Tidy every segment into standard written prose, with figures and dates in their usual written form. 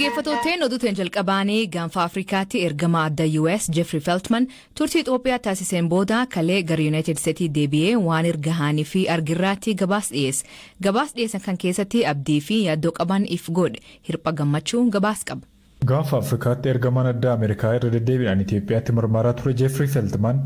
Geeffatooteen oduuteen jalqabaanii gaanfa Afrikaatti ergama adda US Jeffrey Feltman turtii Itoophiyaa taasiseen booda kalee gara United States deebi'ee waan ergahaanii fi argirraatti gabaas dhiyeessan kan keessatti abdii fi yaaddoo qaban if godhe hirpha gammachuu gabaas qaba. Gaanfa Afrikaatti ergamaan adda Ameerikaa irra deddeebiidhaan Itoophiyaatti marmaraa ture Jeffrey Feltman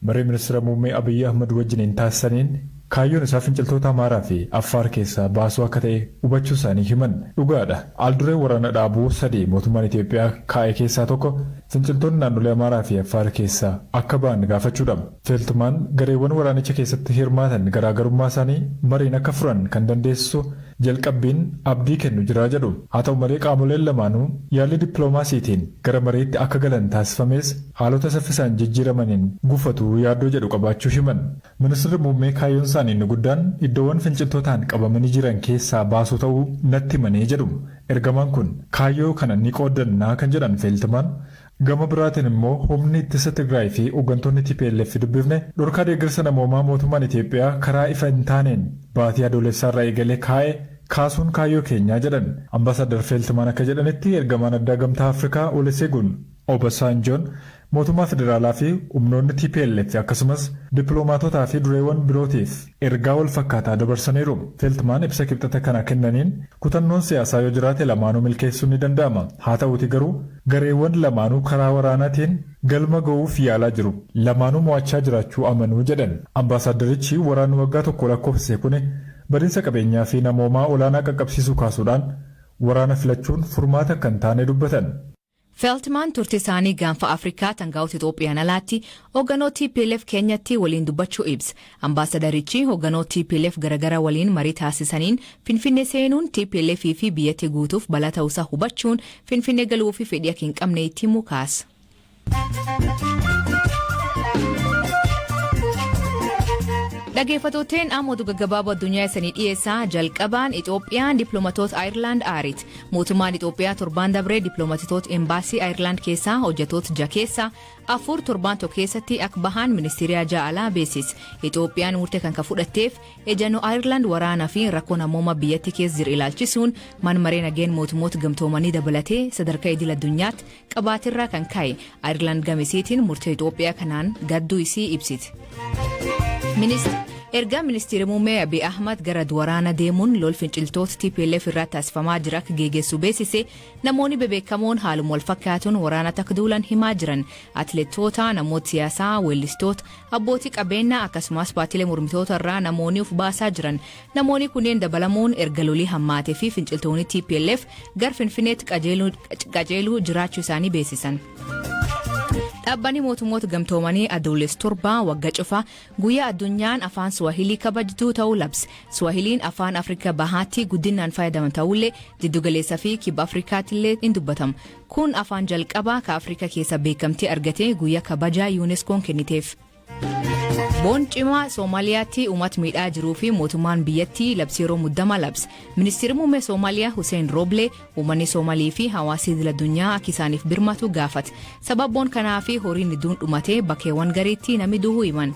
maree ministeera muummee Abiy Ahmed wajjiniin taasisaniin kaayyoon isaa finciltoota Amaaraa fi Affaar keessaa baasuu akka ta'e hubachuu isaanii himan. Dhugaadha. Alduree waraana dhaabuu 3 mootummaan Itoophiyaa kaa'e keessaa tokko finciltoonni naannolee Amaaraa fi Affaar keessaa akka ba'an gaafachuudha. Feltman gareewwan waraanicha keessatti hirmaatan garaagarummaa isaanii mariin akka furan kan dandeessisu jalqabbiin abdii kennu jira jedhu. Haa ta'u malee qaamoleen lamaanuu yaalii dippiloomaasiitiin gara mariitti akka galan taasifames haalota saffisaan jijjiiramaniin gufatu yaaddoo jedhu qabaachuu himan. Ministeerri muummee kaayyoon isaanii inni guddaan iddoowwan finciltootaan qabamanii jiran keessaa baasuu ta'uu natti himanii jedhu. Ergamaan kun kaayyoo kana ni qooddannaa kan jedhan Feltman gama biraatiin immoo humni ittisa Tigraay fi hooggantoonni TPLF dubbifne dhorkaa deeggarsa namoomaa mootummaan Itoophiyaa karaa ifa hin taaneen baatii adoolessaa irraa eegalee kaa'e kaasuun kaayyoo keenyaa jedhan. Ambaasaadar Feltman akka jedhanitti ergamaan addaa gamtaa Afrikaa Olusegun Obasanjoon mootummaa federaalaa fi humnoonni TPLF akkasumas dippiloomaatotaa fi dureewwan birootiif ergaa wal fakkaataa dabarsaniiru. Feltman ibsa kibxata kana kennaniin kutannoon siyaasaa yoo jiraate lamaanuu milkeessuun ni danda'ama. Haa ta'uuti garuu gareewwan lamaanuu karaa waraanaatiin galma ga'uuf yaalaa jiru. Lamaanuu mo'achaa jiraachuu amanuu jedhan. Ambaasaadarichi waraanni waggaa tokko lakkoofsise kun badinsa qabeenyaa fi namoomaa olaanaa qaqqabsiisuu kaasuudhaan waraana filachuun furmaata kan taane dubbatan. Feltman turtii isaanii gaanfa Afrikaa tangaa'ota Itoophiyaan alaatti hoogganoota TPLF keenyatti waliin dubbachuu ibsa. Ambaasadarichi hoogganoota TPLF garagara waliin marii taasisaniin Finfinnee seenuun TPLF fi biyyatti guutuuf balaa ta'uusaa hubachuun Finfinnee galuu fi fedhii akka hin qabne itti himuu kaasa. Dhageeffatooteen oduu gaggabaaboo addunyaa isanii dhiyeessaa jalqabaan Itoophiyaan dippiloomaatoota Ayirlaand aariiti. Mootummaan Itoophiyaa torbaan dabree dippiloomaatota embaasii Ayirlaand keessaa hojjetoota 6 keessaa 4 torbaan tokko keessatti akka bahan ministeeriyaa ja'alaa beeksise. Itoophiyaan murtee kan fudhatteef ejannoo Ayirlaand waraanaa fi rakkoo namoomaa biyyattii keessa jiru ilaalchisuun maree nageen mootummoota gamtoomanii dabalatee sadarkaa idil addunyaatti qabaatirraa kan ka'e. Ayirlaand gamisiitiin murtee Itoophiyaa kanaan gadduu isii ibsiti. Erga ministeera muummee Abiy Ahmed gara waraana deemuun lol finciltoota TPLF irraa taasifamaa jira akka geeggeessu beeksise namoonni bebeekamoon haaluma wal fakkaatuun waraana takka duulan himaa jiran atileetota, namoota siyaasaa, weellistoota, abbootii qabeenyaa akkasumas paartiilee mormitoota irraa namoonni of baasaa jiran. Namoonni kunneen dabalamuun erga lolii hammaatee fi finciltoonni TPLF gara Finfinneetti qajeeluu jiraachuu isaanii beeksisan. Dhaabbanni mootummoota gamtoomanii adoolessa 7 waggaa cufaa guyyaa addunyaan afaan Swahilii kabajtuu ta'uu labse. Swahiliin afaan Afrikaa bahaatti guddinaan fayyadaman ta'ullee jiddugaleessaa fi kibba Afrikaatti illee hin dubbatamu. Kun afaan jalqabaa ka Afrikaa keessa beekamtii argatee guyyaa kabajaa UNESCOon kenniteef. Boon cimaa Soomaaliyaatti uummata miidhaa jiruu fi mootummaan biyyattii labsii yeroo muddamaa labse. Ministeerri muummee Soomaaliyaa Hussein Roble uummanni Soomaalii fi hawaasni idil addunyaa akka isaaniif birmatu gaafate. Sababoon kanaa fi horiin hedduun dhumatee bakkeewwan gariitti namni du'uu himan.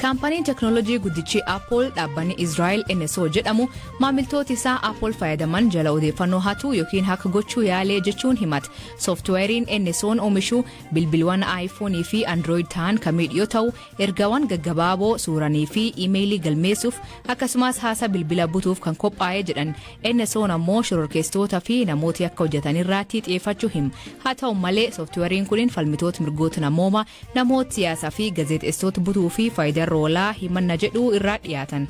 Kaampaniin teknoolojii guddichi Apple dhaabbanni Israa'el NSO jedhamu maamiltoota isaa Apple fayyadaman jala odeeffannoo hatuu yookiin haka gochuu yaalee jechuun himate. Sooftiweeriin NSO'n oomishu bilbilawwan iPhone fi Android ta'an kamiidha yoo ta'u ergaawwan gaggabaaboo suuranii fi iimeelii galmeessuuf akkasumas haasaa bilbila butuuf kan qophaa'ee jedhan. NSO'n ammoo shororkeessitoota fi namoota akka hojjetan irratti xiyyeeffachuu hima. Haa ta'u malee sooftiweeriin kun falmitoota mirgoota namoomaa namoota siyaasaa fi gaazexeessitoota butuu fi faayidaa roolaa himanna jedhuu irraa dhiyaatan.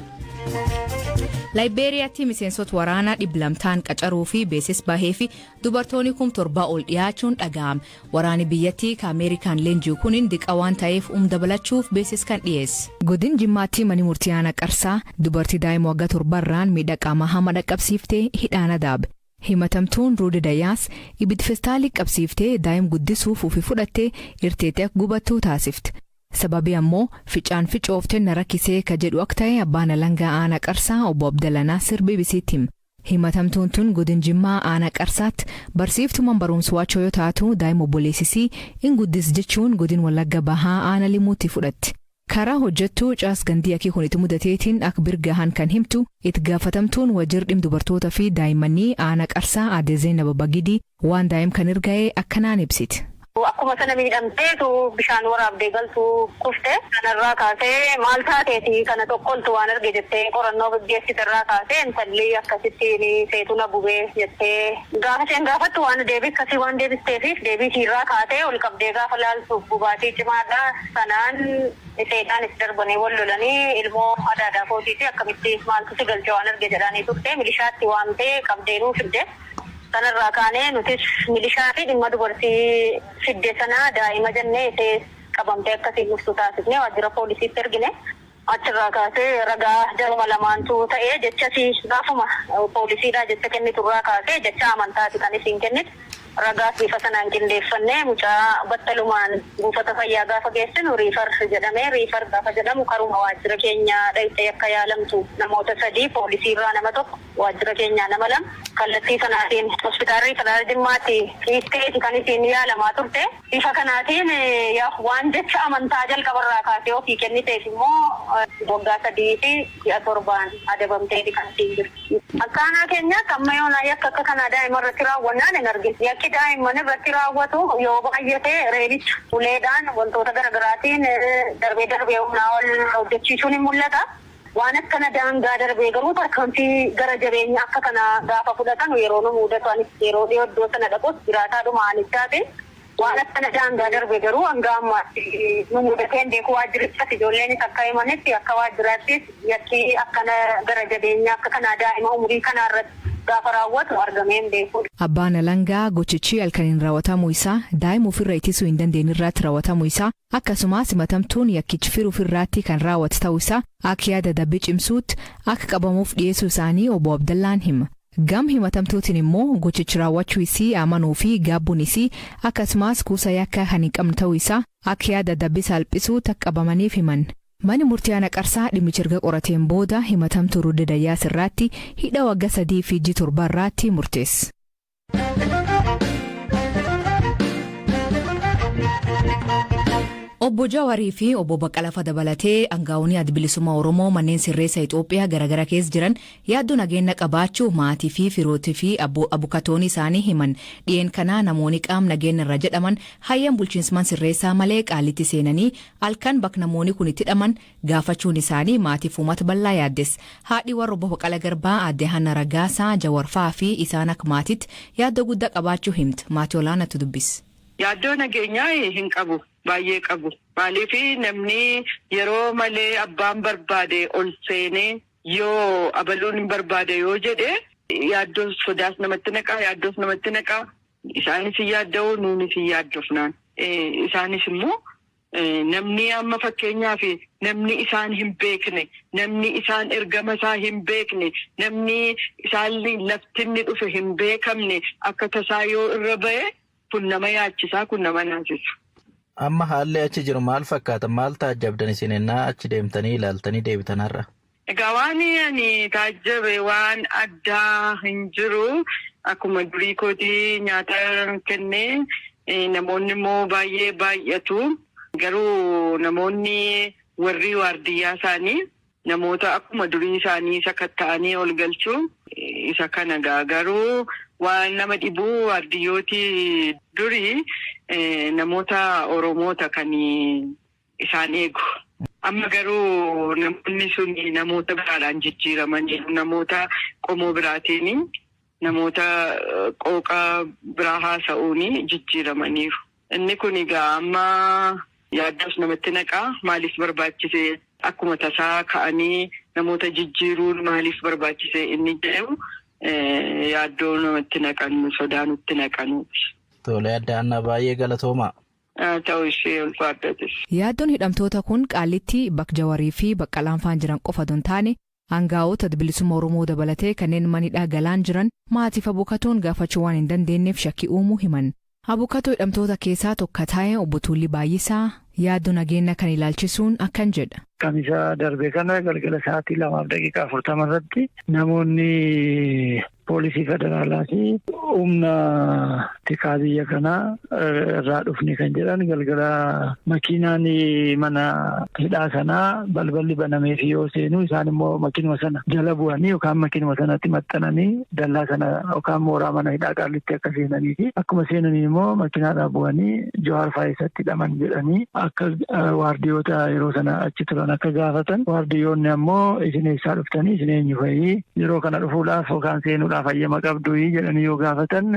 Laayibeeriyaatti miseensota waraanaa 200 qacaruu fi beesis bahee fi dubartoonni 7,000 ol dhiyaachuun dhaga'ame. Waraanni biyyattii ka Ameerikaan leenji'u kun diqa waan ta'eef dabalachuuf beesis kan dhiyeesse. Godin Jimmaatti mani murtii aanaa Qarsaa dubartii daa'ima waggaa 7 irraan miidhaa hama dhaqqabsiiftee hidhaan adaabe. Himatamtuun Ruudi Dayaas ibiddi feestaalii qabsiiftee daa'ima guddisuuf ofii fudhattee irteetee gubattuu taasifte. Sababii ammoo ficaan ficoofteen na rakkisee ka jedhu akka ta'e abbaan alangaa aanaa Qarsaa obbo Abdalanaa sirbii bisiitti hima. Himatamtuun tun godin Jimmaa aanaa Qarsaatti barsiiftumaan barumsa waachoo yoo taatu daa'ima obboleessisii hin guddis jechuun godin Wallagga Bahaa aanaa Limuutti fudhatti. karaa hojjettuu caas gandii akii kunitti mudateetiin akka birgahan kan himtu itti gaafatamtuun wajjir dhimma dubartoota fi daa'immanii Aanaa Qarsaa Aadde Zeenab Bagidii waan daa'im kan erga'ee akkanaan ibsiti. Akkuma sana miidhamteetu bishaan waraabdee galtu kufte kanarraa kaasee maal taateeti kana tokkoltu waan arge jettee qorannoo gaggeessitirraa kaasee intalli akkasittiin seetuna bubee jettee gaafa isheen gaafattu waan deebii akkasii waan deebisteefiif deebii isiirraa kaatee ol qabdee gaafa laaltuuf bubaatii cimaadha sanaan seedhaan itti darbanii wal lolanii ilmoo adaadaa kootiiti akkamitti maaltu si galche waan arge jedhanii turte milishaatti waamtee qabdeenuu fidde. Kanarraa kaanee nutis milishaa fi dhimma dubartii fidde sanaa daa'ima jennee ishee qabamtee akkasiin dhuftu taasifnee waajjira poolisiitti ergine achirraa kaasee ragaa jaruma lamaantu ta'ee jechasi gaafuma poolisiidhaa jecha kenniturraa kaasee jecha amantaati kan isiin kennite ragaa bifa sanaan qindeeffannee mucaa battalumaan buufata fayyaa gaafa geessinu riifar jedhamee riifar gaafa jedhamu karuma waajjira keenyaa dhayxee akka yaalamtu namoota 3 poolisiirraa nama tokko waajjira keenyaa nama 2 kallattii sanaatiin hospitaalli federaalaa Jimmaatti dhiisteeti kan isiin yaalamaa turte bifa kanaatiin waan jecha amantaa jalqabarraa kaasee ofii kenniteef immoo waggaa 3 fi 7 adabamteeti kan isiin jirtu. Akkaanaa keenyaatti amma yoonaa yakka akka kanaa daa'ima irratti raawwannaan hin argine. Yakki daa'imman irratti raawwatu yoo baay'ate reebicha uleedhaan wantoota garaagaraatiin darbee humnaa ol hojjechiisuun hin mul'ata. Waan akkana daangaa darbee garuu tarkaanfii gara jabeenya akka kana gaafa fudhatan yeroo nu mudatu anis yeroo dhiyoo iddoo sana dhaqus jiraataadhuma aanichaati. Waan akkana daangaa darbee garuu hanga ammaatti nu mudateen beeku waajjirichatti ijoolleenis akka himanitti akka waajjiraattis yakki akkana gara jabeenya akka kanaa daa'ima umurii kanaarratti gaafa raawwatu argamee hin beeku. Abbaan alangaa gochichi halkaniin raawwatamuu isaa daa'ima ofirra ittisuu hin dandeenye irratti raawwatamuu isaa akkasumas himatamtuun yakkichi firuu ofirraatti kan raawwatu ta'uu isaa akka yaada dabbii cimsuutti akka qabamuuf dhiyeessuu isaanii obbo Abdallaan hima. Gam himatamtuutiin immoo gochichi raawwachuu isii amanuu fi gaabbuun isii akkasumas kuusa yakka kan hin qabne ta'uu isaa akka yaada dabbii salphisuutti akka qabamaniif himan. Mani murtii Aanaa Qarsaa dhimmicha erga qorateen booda himatamtuu Rudde Dayyaas irratti hidha waggaa 3 fi 7 irratti murteesse. Obbo Jawaarii fi obbo Baqqalaa dabalatee aangaa'onni adda bilisummaa Oromoo manneen sirreessa Itoophiyaa garagara keessa jiran yaaddoo nageenya qabaachuu maatii fi firootii fi abukatoonni isaanii himan dhiyeen kanaa namoonni qaama nageenya irra jedhaman hayyam bulchiinsa sirreessaa malee qaalitti seenanii halkan bakka namoonni kun itti hidhaman gaafachuun isaanii maatiif uummata bal'aa yaaddes haadhi warra obbo Baqqalaa Garbaa Aadde Hanna Ragaasaa Jawarfaa fi isaan akka maatiitti yaaddoo guddaa qabaachuu himti maatii olaanaatu dubbis. Yaaddoo nageenyaa hin qabu. Baay'ee qabu. Maaliif namni yeroo malee abbaan barbaade ol seenee yoo abaluun hin barbaade yoo jedhe yaaddoo sodaas namatti naqaa isaanis hin yaadda'u nuunis hin yaaddofnaan isaanis immoo namni amma fakkeenyaaf namni isaan hin beekne namni isaan ergama isaa hin beekne namni isaan laftinni dhufe hin beekamne akka tasaa yoo irra ba'e kun nama yaachisaa kun nama naasisa. Amma haalli achi jiru maal fakkaata? Maal taajjabdan isin ennaa achi deemtanii ilaaltanii deebitanarra? Egaa waan ani taajjabe waan addaa hin jiru. Akkuma durii kootii nyaata kennee namoonni immoo baay'ee baay'atu. Garuu namoonni warri waardiyyaa isaanii namoota akkuma durii isaanii sakatta'anii ol galchuu isa kana garuu waan nama dhibuu waardiyyooti durii namoota Oromoota kan isaan eegu. Amma garuu namoonni sun namoota biraadhaan jijjiiramanii namoota qomoo biraatiin namoota qooqa biraa haasa'uun jijjiiramaniiru. Inni kun egaa amma yaaddoos namatti naqaa maaliif barbaachise akkuma tasaa ka'anii namoota jijjiiruun maaliif barbaachise inni jedhamu yaaddoo namatti naqan sodaa nutti naqanu. Tole Aadde Hannaa baay'ee galatoomaa. Ta'uu ishee ulfaadhatis. Yaaddoon hidhamtoota kun Qaalitti Bakka Jawaarii fi Baqqalaan faan jiran qofa don taane aangaa'ota bilisummaa Oromoo dabalatee kanneen manidhaa galaan jiran maatiif abukatoon gaafachuu waan hin dandeenyeef shakkii uumuu himan. Abukatoo hidhamtoota keessaa tokko taa'e obbo Tuulii Baay'isaa yaaddu nageenya kan ilaalchisuun akkan jedha. Kamisa darbe kana galgala sa'aatii 2:40 irratti namoonni poolisii federaalaa fi humna tikaa biyya kanaa irraa dhufne kan jedhan galgala makiinaan mana hidhaa sanaa balballi banameef yoo seenu isaan immoo makiinuma sana jala bu'anii yookaan makiinuma sanatti maxxananii dallaa sana yookaan mooraa mana hidhaa Qaallitti akka seenanii fi akkuma seenanii immoo makiinaadhaa bu'anii Jawaar Faayisatti hidhaman jedhanii akka waardiyoota yeroo sana achi turan akka gaafatan waardiyoonni ammoo isin eessaa dhuftanii isin eenyu fa'ii yeroo kana dhufuudhaaf yookaan seenuudhaaf fayyama qabdu jedhanii yoo gaafatan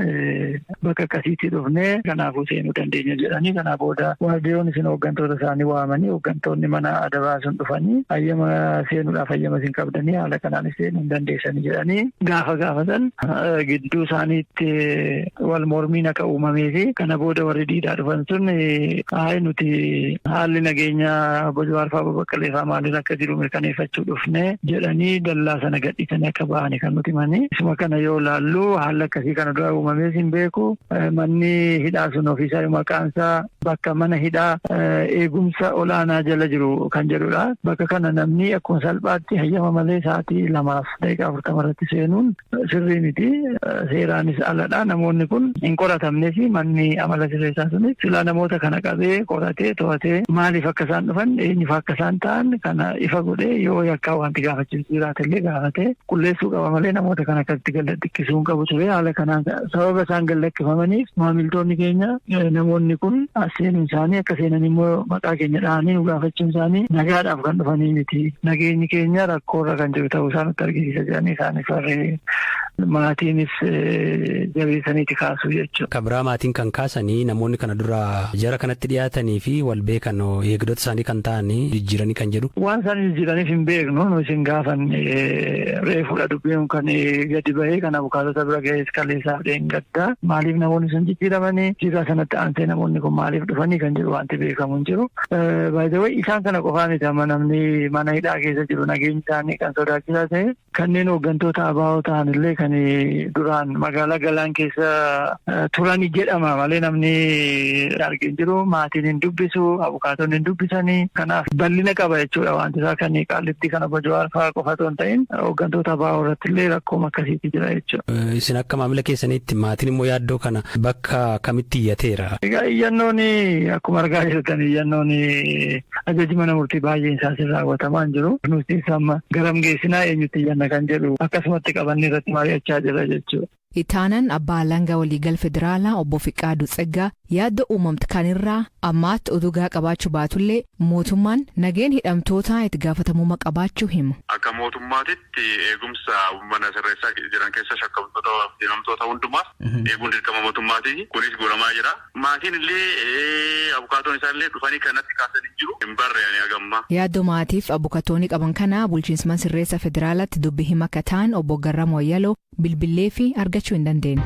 bakka akkasiitti dhufnee kanaafuu seenuu dandeenya jedhanii kanaa booda waardiyoonni isin hooggantoota isaanii waamanii hooggantoonni mana adabaa sun dhufanii hayyama seenuudhaaf hayyama isin qabdanii haala kanaan seenuu hin dandeessanii jedhanii gaafa gaafatan gidduu isaaniitti wal mormiin akka uumamee fi kana booda warri diidaa dhufan sun nuti haalli nageenyaa Jawaar Baqqalee fa'aa maaliin akka jiru mirkaneeffachuu dhufne jedhanii dallaa sana gadhiisanii akka ba'anii kan nuti manii isuma kana yoo laallu haala akkasii kana dura uumamee hin beeku manni hidhaa sun ofiisaa maqaan isaa bakka mana hidhaa eegumsa olaanaa jala jiru kan jedhudha. Bakka kana namni akkuma salphaatti hayyama malee sa'aatii 2:40 irratti seenuun sirrii miti seeraanis aladha. Namoonni kun hin qoratamne fi manni amala sirreessaa sunis silaa namoota kana qabee qoratee to'atee maaliif akka isaan dhufan eenyuuf akka isaan ta'an kana ifa godhee yoo yakkaa wanti gaafachiisu jiraatellee gaafatee qulleessuu qaba malee namoota kana akkasitti gallakkisuu hin qabu ture. Haala kanaan sababa isaan gallakkifamaniif maamiltoonni keenya namoonni kun seenuun isaanii akka seenan immoo maqaa keenya dhahanii nu gaafachuun isaanii nagaadhaaf kan dhufanii miti. Nageenyi keenya rakkoorra kan jiru ta'uu isaa nutti argisiisa jedhanii isaanis warri maatiinis jabeessaniiti kaasuu jechuudha. Kabraa maatiin kan kaasanii namoonni kana dura jara kanatti dhiyaatanii fi wal beekan eegdota isaanii kan ta'anii jijjiiranii kan jedhu. Waan isaan jijjiiraniif hin beeknu nu isin gaafan reefuudha dubbiin kan gadi bahee kan abukaatota bira ga'ee kaleessaa fudheen gaddaa maaliif namoonni sun jijjiiramanii jira sanatti aansee namoonni kun maaliif dhufanii kan jedhu wanti beekamu hin jiru. Baay'ee isaan kana qofaa miti amma namni mana hidhaa keessa jiru nageenyi isaanii kan sodaachisaa ta'e kanneen hooggantoota ABO ta'an illee kan duraan magaalaa Galaan keessa turanii jedhama malee namni argee hin jiru. Maatiin hin dubbisu abukaatonni hin dubbisanii kanaaf bal'ina qaba jechuudha wanti isaa kan Qaallitti kana Jawaar fa'aa qofa otoo hin ta'in hooggantoota ABO irratti illee rakkooma akkasiitti jira jechuudha. Isin akka maamila keessaniitti maatiin immoo yaaddoo kana bakka kamitti iyyateera? Egaa iyyannoon akkuma argaa jirtan iyyannoon ajaji mana murtii baay'een isaas raawwatamaa hin jiru. Nuti amma garam geessinaa eenyutti iyyanna kan jedhu akkasumatti qabannee irratti mari'achaa jira jechuudha. Itaanan abbaa alangaa waliigal federaalaa obbo Fiqaaduu Tsaggaa yaaddoo uumamte kanirraa ammaatti utugaa qabaachuu baatullee mootummaan nageen hidhamtoota itti gaafatamummaa qabaachuu himu. Akka mootummaatitti eegumsa mana sirreessaa jiran keessa shakkamtoota hidhamtoota hundumaaf eeguun dirqama mootummaati. Kunis godhamaa jira. Maatiin illee abukaatoon isaallee dhufanii kanatti kaasanii jiru. Hin barreeffamne hagammaa. Yaaddoo maatiif abukaatoonni qaban kana bulchiinsa sirreessa federaalaatti dubbii hima akka ta'an obbo Garramoo Wayyaloo bilbilee fi argachuu hin dandeenye.